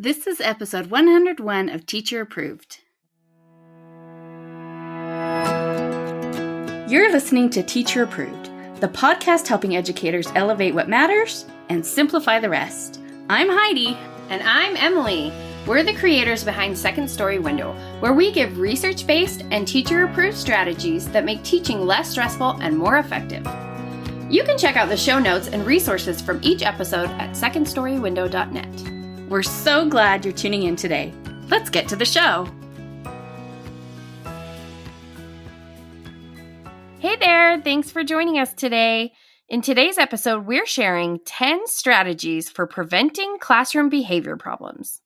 This is episode 101 of Teacher Approved. You're listening to Teacher Approved, the podcast helping educators elevate what matters and simplify the rest. I'm Heidi. And I'm Emily. We're the creators behind Second Story Window, where we give research-based and teacher-approved strategies that make teaching less stressful and more effective. You can check out the show notes and resources from each episode at secondstorywindow.net. We're so glad you're tuning in today. Let's get to the show. Hey there, thanks for joining us today. In today's episode, we're sharing 10 strategies for preventing classroom behavior problems.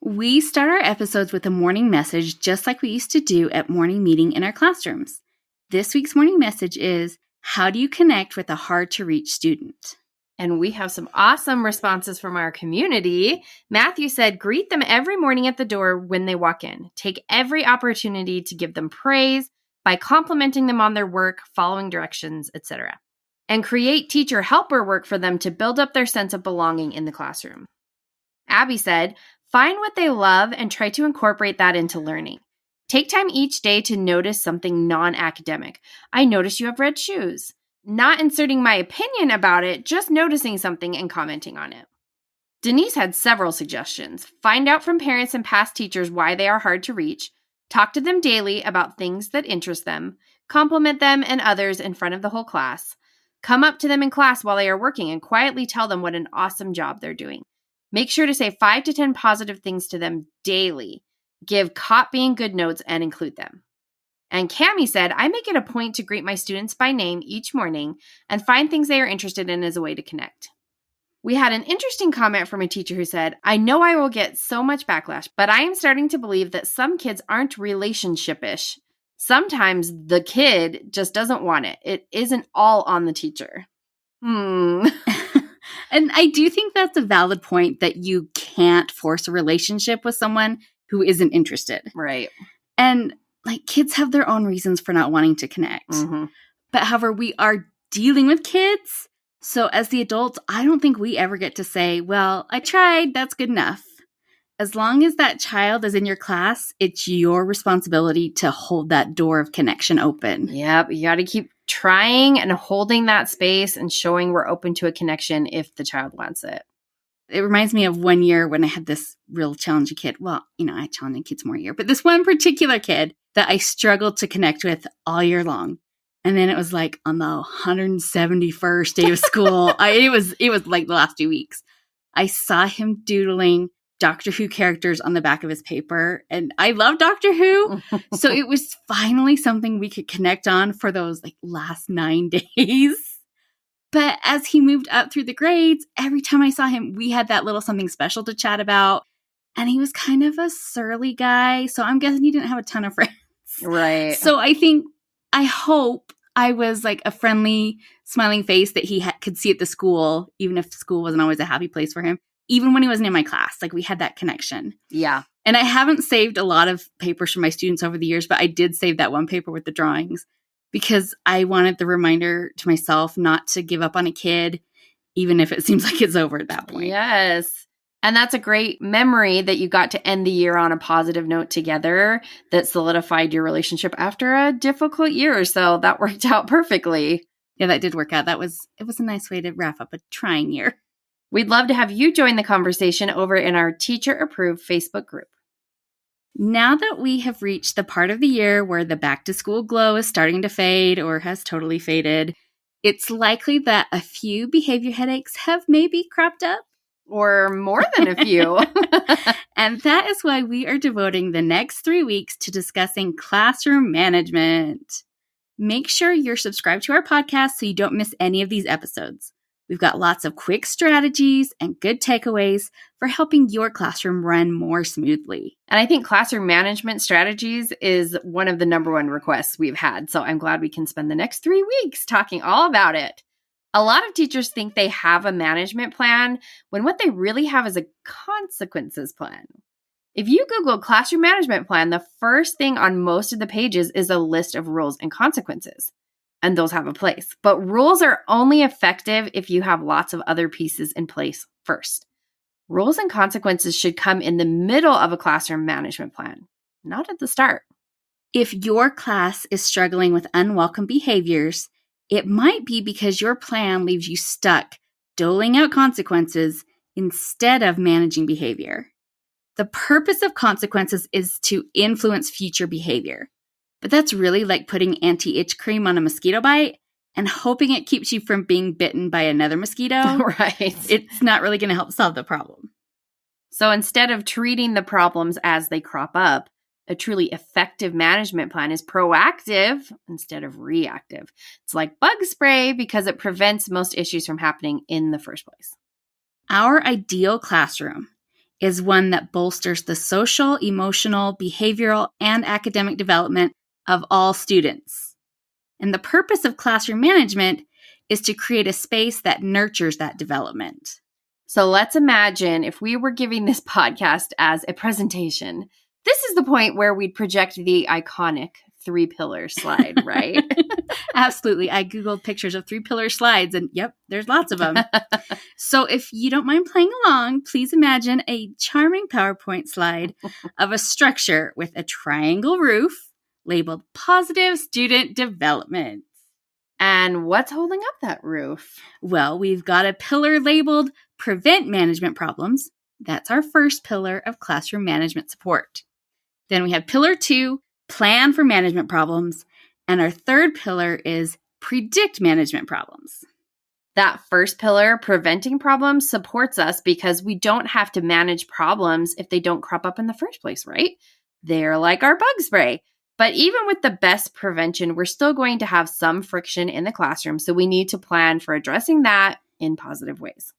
We start our episodes with a morning message just like we used to do at morning meeting in our classrooms. This week's morning message is, how do you connect with a hard-to-reach student? And we have some awesome responses from our community. Matthew said, greet them every morning at the door when they walk in. Take every opportunity to give them praise by complimenting them on their work, following directions, etc. And create teacher helper work for them to build up their sense of belonging in the classroom. Abby said, find what they love and try to incorporate that into learning. Take time each day to notice something non-academic. I notice you have red shoes. Not inserting my opinion about it, just noticing something and commenting on it. Denise had several suggestions. Find out from parents and past teachers why they are hard to reach. Talk to them daily about things that interest them. Compliment them and others in front of the whole class. Come up to them in class while they are working and quietly tell them what an awesome job they're doing. Make sure to say 5 to 10 positive things to them daily. Give copying good notes and include them. And Cammie said, I make it a point to greet my students by name each morning and find things they are interested in as a way to connect. We had an interesting comment from a teacher who said, I know I will get so much backlash, but I am starting to believe that some kids aren't relationship-ish. Sometimes the kid just doesn't want it. It isn't all on the teacher. And I do think that's a valid point that you can't force a relationship with someone who isn't interested. Right. And kids have their own reasons for not wanting to connect. Mm-hmm. But however, we are dealing with kids. So as the adults, I don't think we ever get to say, well, I tried, that's good enough. As long as that child is in your class, it's your responsibility to hold that door of connection open. Yep, you got to keep trying and holding that space and showing we're open to a connection if the child wants it. It reminds me of one year when I had this real challenging kid. Well, I challenge kids more a year, but this one particular kid that I struggled to connect with all year long. And then it was like on the 171st day of school. It was like the last 2 weeks. I saw him doodling Doctor Who characters on the back of his paper. And I love Doctor Who. So it was finally something we could connect on for those last 9 days. But as he moved up through the grades, every time I saw him, we had that little something special to chat about. And he was kind of a surly guy. So I'm guessing he didn't have a ton of friends. Right. So I hope I was a friendly, smiling face that he could see at the school, even if school wasn't always a happy place for him. Even when he wasn't in my class, we had that connection. Yeah. And I haven't saved a lot of papers from my students over the years, but I did save that one paper with the drawings because I wanted the reminder to myself not to give up on a kid, even if it seems like it's over at that point. Yes. And that's a great memory that you got to end the year on a positive note together that solidified your relationship after a difficult year. So that worked out perfectly. Yeah, that did work out. It was a nice way to wrap up a trying year. We'd love to have you join the conversation over in our Teacher Approved Facebook group. Now that we have reached the part of the year where the back-to-school glow is starting to fade or has totally faded, it's likely that a few behavior headaches have maybe cropped up. Or more than a few. And that is why we are devoting the next 3 weeks to discussing classroom management. Make sure you're subscribed to our podcast so you don't miss any of these episodes. We've got lots of quick strategies and good takeaways for helping your classroom run more smoothly. And I think classroom management strategies is one of the number one requests we've had. So I'm glad we can spend the next 3 weeks talking all about it. A lot of teachers think they have a management plan when what they really have is a consequences plan. If you Google classroom management plan, the first thing on most of the pages is a list of rules and consequences. And those have a place. But rules are only effective if you have lots of other pieces in place first. Rules and consequences should come in the middle of a classroom management plan, not at the start. If your class is struggling with unwelcome behaviors, it might be because your plan leaves you stuck doling out consequences instead of managing behavior. The purpose of consequences is to influence future behavior, but that's really like putting anti-itch cream on a mosquito bite and hoping it keeps you from being bitten by another mosquito. Right. It's not really going to help solve the problem. So instead of treating the problems as they crop up, a truly effective management plan is proactive instead of reactive. It's like bug spray because it prevents most issues from happening in the first place. Our ideal classroom is one that bolsters the social, emotional, behavioral, and academic development of all students. And the purpose of classroom management is to create a space that nurtures that development. So let's imagine if we were giving this podcast as a presentation. This is the point where we'd project the iconic 3-pillar slide, right? Absolutely. I Googled pictures of 3-pillar slides and yep, there's lots of them. So if you don't mind playing along, please imagine a charming PowerPoint slide of a structure with a triangle roof labeled Positive Student Development. And what's holding up that roof? Well, we've got a pillar labeled Prevent Management Problems. That's our first pillar of classroom management support. Then we have pillar 2, Plan for Management Problems. And our third pillar is Predict Management Problems. That first pillar, preventing problems, supports us because we don't have to manage problems if they don't crop up in the first place, right? They're like our bug spray. But even with the best prevention, we're still going to have some friction in the classroom. So we need to plan for addressing that in positive ways.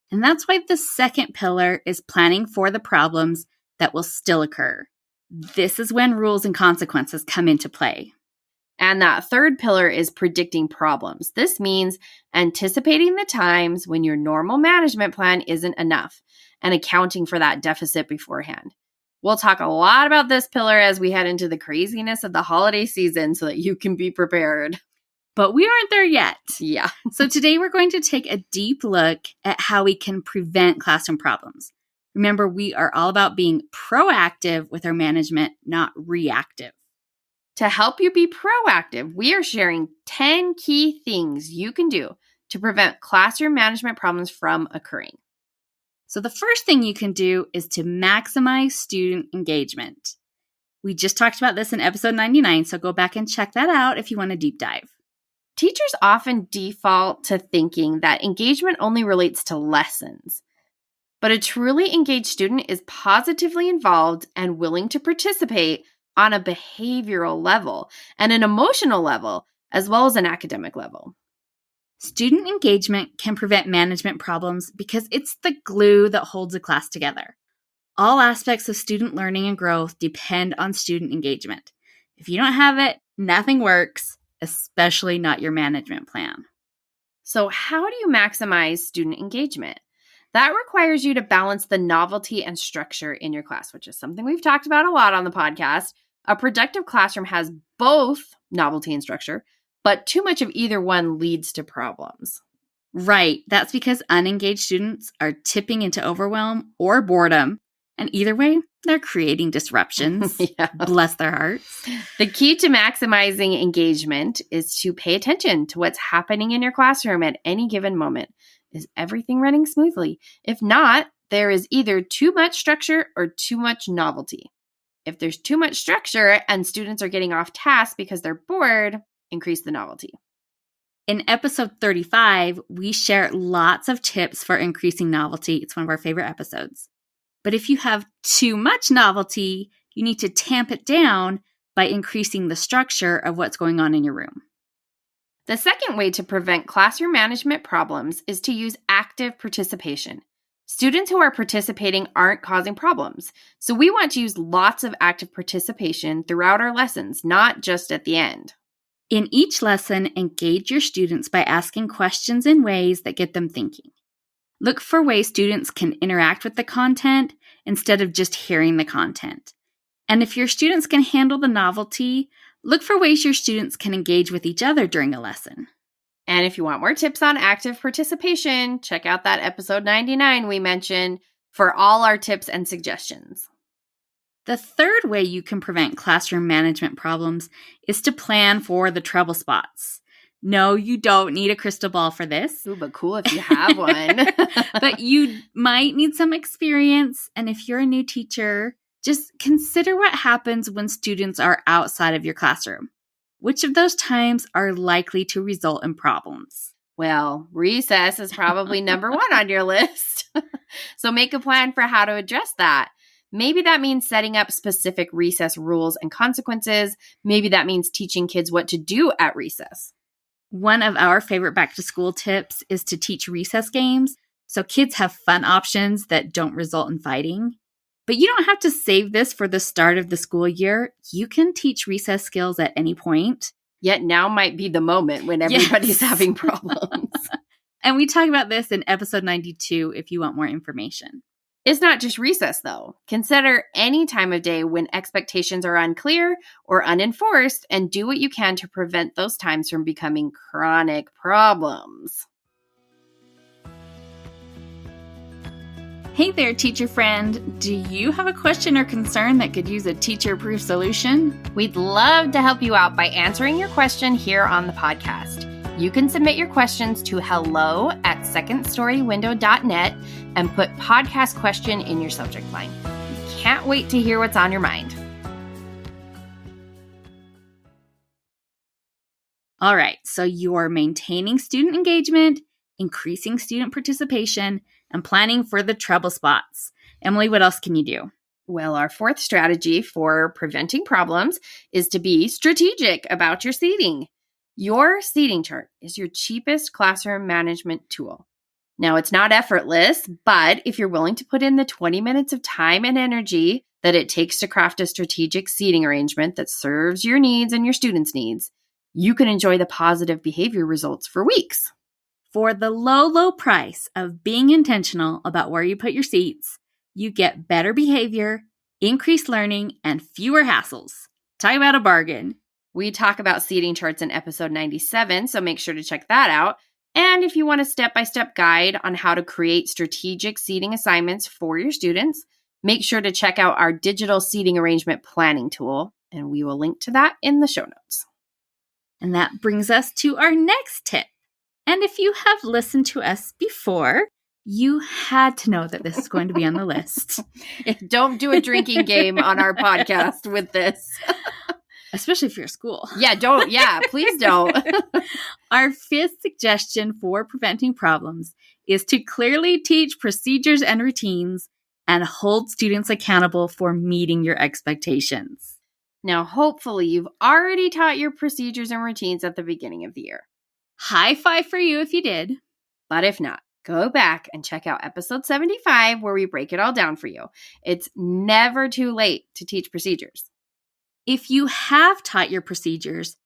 And that's why the second pillar is planning for the problems that will still occur. This is when rules and consequences come into play. And that third pillar is predicting problems. This means anticipating the times when your normal management plan isn't enough and accounting for that deficit beforehand. We'll talk a lot about this pillar as we head into the craziness of the holiday season so that you can be prepared. But we aren't there yet. Yeah. So today we're going to take a deep look at how we can prevent classroom problems. Remember, we are all about being proactive with our management, not reactive. To help you be proactive, we are sharing 10 key things you can do to prevent classroom management problems from occurring. So the first thing you can do is to maximize student engagement. We just talked about this in episode 99, so go back and check that out if you want a deep dive. Teachers often default to thinking that engagement only relates to lessons. But a truly engaged student is positively involved and willing to participate on a behavioral level and an emotional level, as well as an academic level. Student engagement can prevent management problems because it's the glue that holds a class together. All aspects of student learning and growth depend on student engagement. If you don't have it, nothing works, especially not your management plan. So how do you maximize student engagement? That requires you to balance the novelty and structure in your class, which is something we've talked about a lot on the podcast. A productive classroom has both novelty and structure, but too much of either one leads to problems. Right. That's because unengaged students are tipping into overwhelm or boredom. And either way, they're creating disruptions. Yeah. Bless their hearts. The key to maximizing engagement is to pay attention to what's happening in your classroom at any given moment. Is everything running smoothly? If not, there is either too much structure or too much novelty. If there's too much structure and students are getting off task because they're bored, increase the novelty. In episode 35, we share lots of tips for increasing novelty. It's one of our favorite episodes. But if you have too much novelty, you need to tamp it down by increasing the structure of what's going on in your room. The second way to prevent classroom management problems is to use active participation. Students who are participating aren't causing problems, so we want to use lots of active participation throughout our lessons, not just at the end. In each lesson, engage your students by asking questions in ways that get them thinking. Look for ways students can interact with the content instead of just hearing the content. And if your students can handle the novelty, look for ways your students can engage with each other during a lesson. And if you want more tips on active participation, check out that episode 99 we mentioned for all our tips and suggestions. The third way you can prevent classroom management problems is to plan for the trouble spots. No, you don't need a crystal ball for this. Ooh, but cool if you have one. But you might need some experience. And if you're a new teacher, just consider what happens when students are outside of your classroom. Which of those times are likely to result in problems? Well, recess is probably number one on your list. So make a plan for how to address that. Maybe that means setting up specific recess rules and consequences. Maybe that means teaching kids what to do at recess. One of our favorite back-to-school tips is to teach recess games so kids have fun options that don't result in fighting. But you don't have to save this for the start of the school year. You can teach recess skills at any point. Yet now might be the moment when everybody's having problems. And we talk about this in episode 92 if you want more information. It's not just recess, though. Consider any time of day when expectations are unclear or unenforced and do what you can to prevent those times from becoming chronic problems. Hey there, teacher friend. Do you have a question or concern that could use a teacher-proof solution? We'd love to help you out by answering your question here on the podcast. You can submit your questions to hello@secondstorywindow.net and put podcast question in your subject line. We can't wait to hear what's on your mind. All right, so you're maintaining student engagement, increasing student participation, and planning for the trouble spots. Emily, what else can you do? Well, our fourth strategy for preventing problems is to be strategic about your seating. Your seating chart is your cheapest classroom management tool. Now, it's not effortless, but if you're willing to put in the 20 minutes of time and energy that it takes to craft a strategic seating arrangement that serves your needs and your students' needs, you can enjoy the positive behavior results for weeks. For the low, low price of being intentional about where you put your seats, you get better behavior, increased learning, and fewer hassles. Talk about a bargain. We talk about seating charts in episode 97, so make sure to check that out. And if you want a step-by-step guide on how to create strategic seating assignments for your students, make sure to check out our digital seating arrangement planning tool, and we will link to that in the show notes. And that brings us to our next tip. And if you have listened to us before, you had to know that this is going to be on the list. Don't do a drinking game on our podcast with this. Especially if you're at school. Yeah, don't. Yeah, please don't. Our fifth suggestion for preventing problems is to clearly teach procedures and routines and hold students accountable for meeting your expectations. Now, hopefully, you've already taught your procedures and routines at the beginning of the year. High five for you if you did. But if not, go back and check out episode 75 where we break it all down for you. It's never too late to teach procedures. If you have taught your procedures,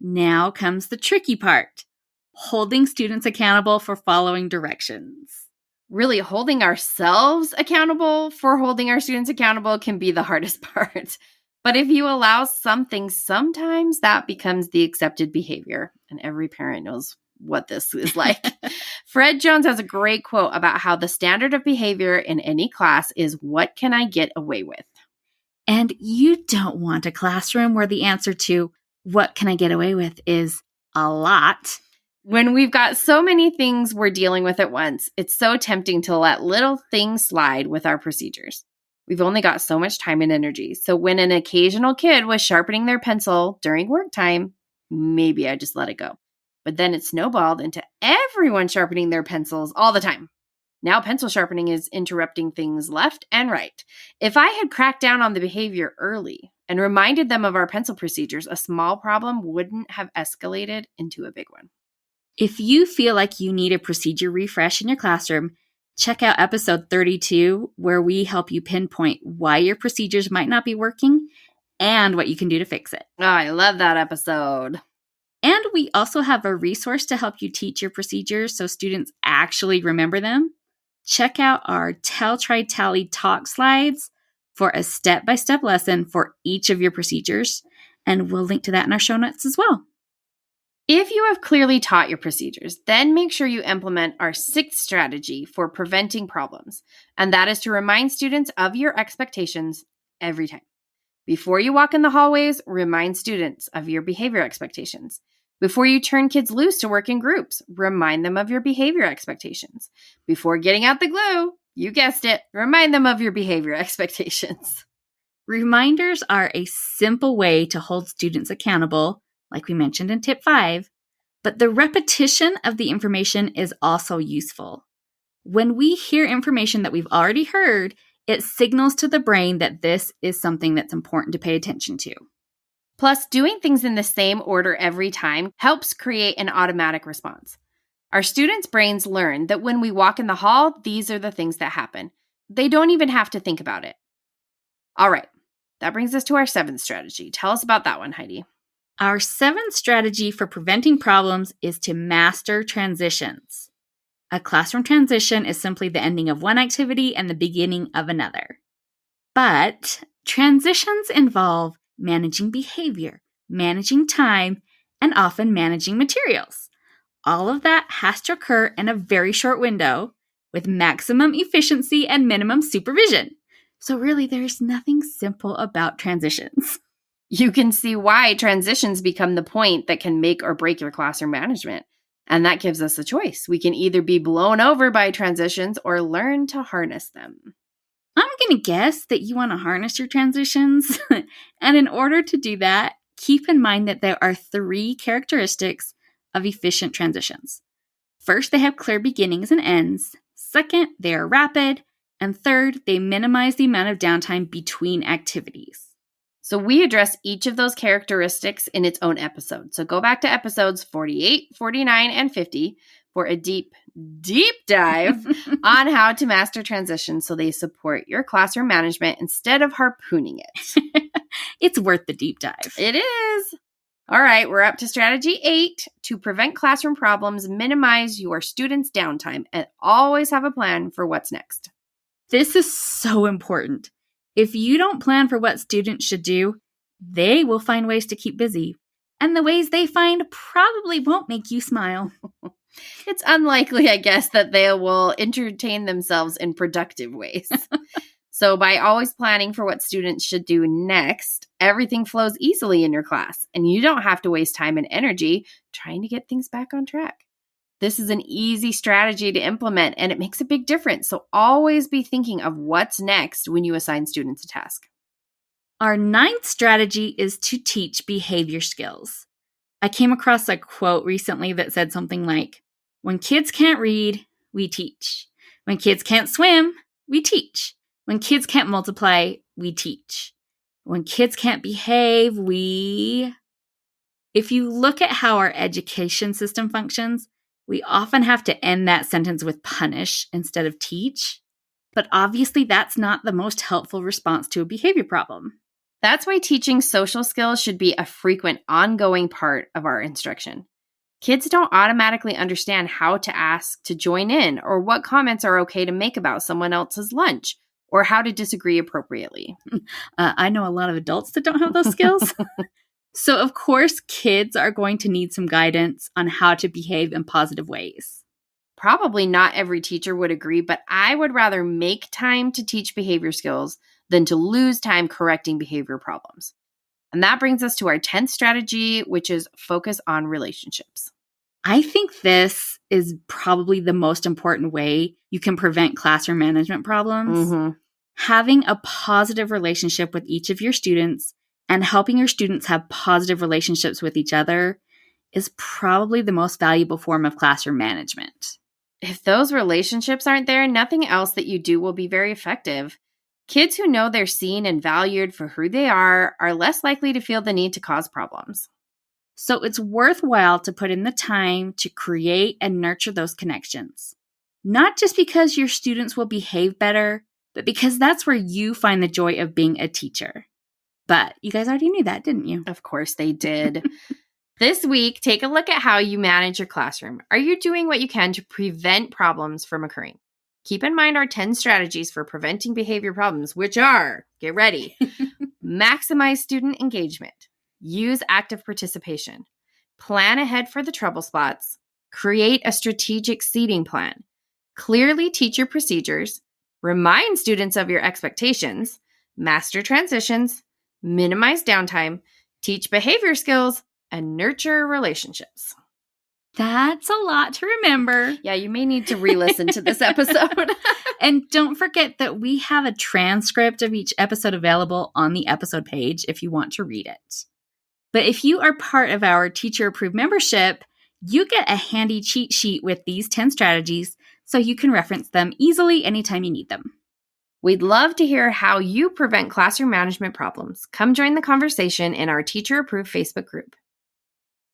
now comes the tricky part, holding students accountable for following directions. Really, holding ourselves accountable for holding our students accountable can be the hardest part. But if you allow something, sometimes that becomes the accepted behavior. And every parent knows what this is like. Fred Jones has a great quote about how the standard of behavior in any class is, what can I get away with? And you don't want a classroom where the answer to what can I get away with is a lot. When we've got so many things we're dealing with at once, it's so tempting to let little things slide with our procedures. We've only got so much time and energy. So when an occasional kid was sharpening their pencil during work time, maybe I just let it go. But then it snowballed into everyone sharpening their pencils all the time. Now pencil sharpening is interrupting things left and right. If I had cracked down on the behavior early and reminded them of our pencil procedures, a small problem wouldn't have escalated into a big one. If you feel like you need a procedure refresh in your classroom, check out episode 32, where we help you pinpoint why your procedures might not be working and what you can do to fix it. Oh, I love that episode. And we also have a resource to help you teach your procedures so students actually remember them. Check out our Tell, Try, Tally talk slides for a step-by-step lesson for each of your procedures. And we'll link to that in our show notes as well. If you have clearly taught your procedures, then make sure you implement our 6th strategy for preventing problems, and that is to remind students of your expectations every time. Before you walk in the hallways, remind students of your behavior expectations. Before you turn kids loose to work in groups, remind them of your behavior expectations. Before getting out the glue, you guessed it, remind them of your behavior expectations. Reminders are a simple way to hold students accountable, like we mentioned in tip 5, but the repetition of the information is also useful. When we hear information that we've already heard, it signals to the brain that this is something that's important to pay attention to. Plus, doing things in the same order every time helps create an automatic response. Our students' brains learn that when we walk in the hall, these are the things that happen. They don't even have to think about it. All right, that brings us to our 7th strategy. Tell us about that one, Heidi. Our 7th strategy for preventing problems is to master transitions. A classroom transition is simply the ending of one activity and the beginning of another. But transitions involve managing behavior, managing time, and often managing materials. All of that has to occur in a very short window with maximum efficiency and minimum supervision. So really, there's nothing simple about transitions. You can see why transitions become the point that can make or break your classroom management. And that gives us a choice. We can either be blown over by transitions or learn to harness them. I'm going to guess that you want to harness your transitions. And in order to do that, keep in mind that there are 3 characteristics of efficient transitions. First, they have clear beginnings and ends. Second, they are rapid. And third, they minimize the amount of downtime between activities. So we address each of those characteristics in its own episode. So go back to episodes 48, 49, and 50 for a deep dive on how to master transitions so they support your classroom management instead of harpooning it. It's worth the deep dive. It is. All right, we're up to strategy 8. To prevent classroom problems, minimize your students' downtime and always have a plan for what's next. This is so important. If you don't plan for what students should do, they will find ways to keep busy. And the ways they find probably won't make you smile. It's unlikely, I guess, that they will entertain themselves in productive ways. So by always planning for what students should do next, everything flows easily in your class, and you don't have to waste time and energy trying to get things back on track. This is an easy strategy to implement, and it makes a big difference. So always be thinking of what's next when you assign students a task. Our 9th strategy is to teach behavior skills. I came across a quote recently that said something like, "When kids can't read, we teach. When kids can't swim, we teach. When kids can't multiply, we teach. When kids can't behave, we..." If you look at how our education system functions, we often have to end that sentence with punish instead of teach. But obviously, that's not the most helpful response to a behavior problem. That's why teaching social skills should be a frequent, ongoing part of our instruction. Kids don't automatically understand how to ask to join in, or what comments are okay to make about someone else's lunch, or how to disagree appropriately. I know a lot of adults that don't have those skills. So, of course, kids are going to need some guidance on how to behave in positive ways. Probably not every teacher would agree, but I would rather make time to teach behavior skills than to lose time correcting behavior problems. And that brings us to our 10th strategy, which is focus on relationships. I think this is probably the most important way you can prevent classroom management problems. Mm-hmm. Having a positive relationship with each of your students and helping your students have positive relationships with each other is probably the most valuable form of classroom management. If those relationships aren't there, nothing else that you do will be very effective. Kids who know they're seen and valued for who they are less likely to feel the need to cause problems. So it's worthwhile to put in the time to create and nurture those connections. Not just because your students will behave better, but because that's where you find the joy of being a teacher. But you guys already knew that, didn't you? Of course they did. This week, take a look at how you manage your classroom. Are you doing what you can to prevent problems from occurring? Keep in mind our 10 strategies for preventing behavior problems, which are, get ready, maximize student engagement, use active participation, Plan ahead for the trouble spots. Create a strategic seating plan. Clearly teach your procedures. Remind students of your expectations. Master transitions. Minimize downtime. Teach behavior skills. And nurture relationships. That's a lot to remember. Yeah, you may need to re-listen to this episode. And don't forget that we have a transcript of each episode available on the episode page if you want to read it. But if you are part of our Teacher Approved membership, you get a handy cheat sheet with these 10 strategies so you can reference them easily anytime you need them. We'd love to hear how you prevent classroom management problems. Come join the conversation in our Teacher Approved Facebook group.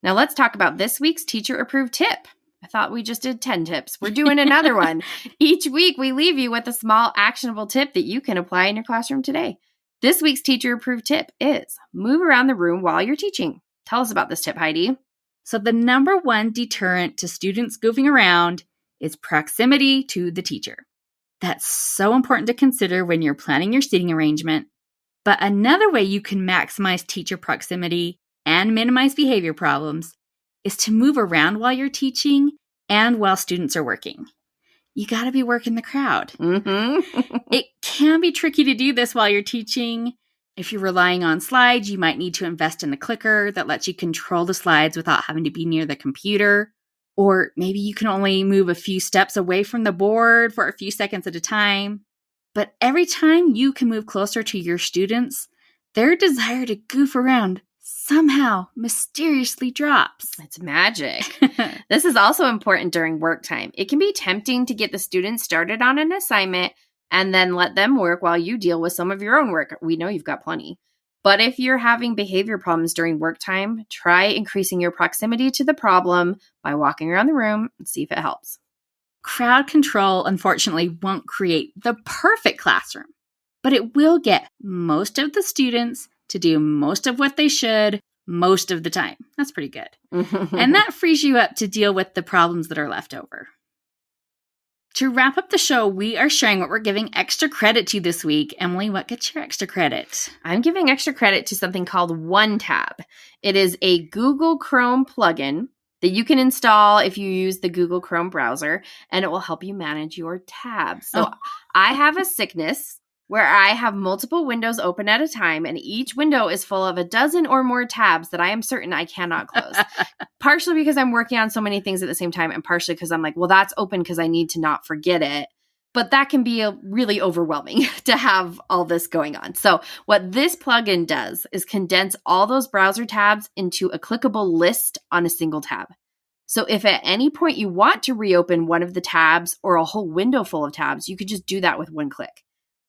Now let's talk about this week's Teacher Approved tip. I thought we just did 10 tips. We're doing another one. Each week, we leave you with a small actionable tip that you can apply in your classroom today. This week's Teacher Approved tip is move around the room while you're teaching. Tell us about this tip, Heidi. So the number one deterrent to students goofing around is proximity to the teacher. That's so important to consider when you're planning your seating arrangement. But another way you can maximize teacher proximity and minimize behavior problems is to move around while you're teaching and while students are working. You got to be working the crowd. Mm-hmm. It can be tricky to do this while you're teaching. If you're relying on slides, you might need to invest in a clicker that lets you control the slides without having to be near the computer. Or maybe you can only move a few steps away from the board for a few seconds at a time. But every time you can move closer to your students, their desire to goof around somehow mysteriously drops. It's magic. This is also important during work time. It can be tempting to get the students started on an assignment and then let them work while you deal with some of your own work. We know you've got plenty. But if you're having behavior problems during work time, try increasing your proximity to the problem by walking around the room and see if it helps. Crowd control, unfortunately, won't create the perfect classroom, but it will get most of the students to do most of what they should most of the time. That's pretty good. And that frees you up to deal with the problems that are left over. To wrap up the show, we are sharing what we're giving extra credit to this week. Emily, what gets your extra credit? I'm giving extra credit to something called OneTab. It is a Google Chrome plugin that you can install if you use the Google Chrome browser, and it will help you manage your tabs. So I have a sickness where I have multiple windows open at a time, and each window is full of a dozen or more tabs that I am certain I cannot close. Partially because I'm working on so many things at the same time, and partially because I'm like, well, that's open because I need to not forget it. But that can be really overwhelming to have all this going on. So what this plugin does is condense all those browser tabs into a clickable list on a single tab. So if at any point you want to reopen one of the tabs or a whole window full of tabs, you could just do that with one click.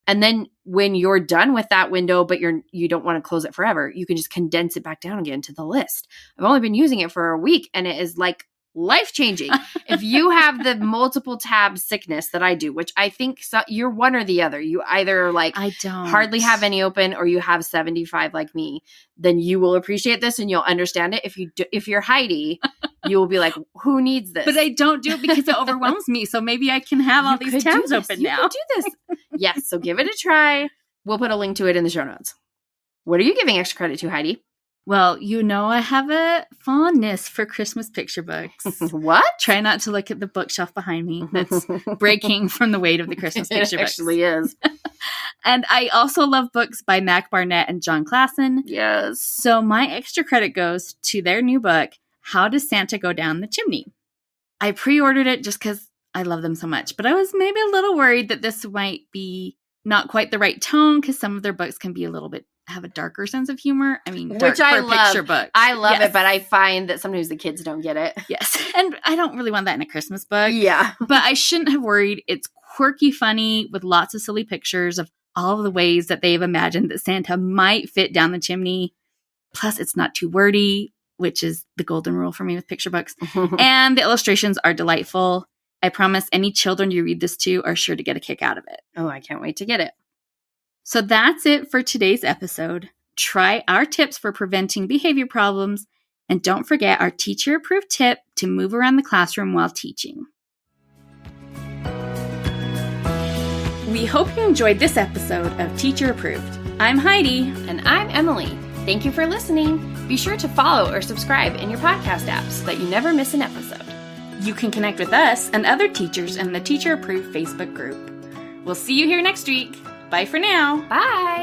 And then when you're done with that window, but you don't want to close it forever, you can just condense it back down again to the list. I've only been using it for a week, and it is like life-changing. If you have the multiple tab sickness that I do, which I think you're one or the other, you either I don't hardly have any open or you have 75 like me, then you will appreciate this and you'll understand it. If you're Heidi, you will be like, who needs this? But I don't do it because it overwhelms me. So maybe I can have all these tabs open now. You could do this. Yes. So give it a try. We'll put a link to it in the show notes. What are you giving extra credit to, Heidi? Well, you know I have a fondness for Christmas picture books. What? Try not to look at the bookshelf behind me. That's breaking from the weight of the Christmas picture books. It actually is. And I also love books by Mac Barnett and John Klassen. Yes. So my extra credit goes to their new book, How Does Santa Go Down the Chimney? I pre-ordered it just because I love them so much. But I was maybe a little worried that this might be not quite the right tone because some of their books can be a little bit have a darker sense of humor. I mean, which I love. Picture books. I love it, but I find that sometimes the kids don't get it. Yes. And I don't really want that in a Christmas book. Yeah. But I shouldn't have worried. It's quirky, funny, with lots of silly pictures of all of the ways that they've imagined that Santa might fit down the chimney. Plus, it's not too wordy, which is the golden rule for me with picture books. And the illustrations are delightful. I promise any children you read this to are sure to get a kick out of it. Oh, I can't wait to get it. So that's it for today's episode. Try our tips for preventing behavior problems, and don't forget our teacher-approved tip to move around the classroom while teaching. We hope you enjoyed this episode of Teacher Approved. I'm Heidi. And I'm Emily. Thank you for listening. Be sure to follow or subscribe in your podcast app so that you never miss an episode. You can connect with us and other teachers in the Teacher Approved Facebook group. We'll see you here next week. Bye for now. Bye.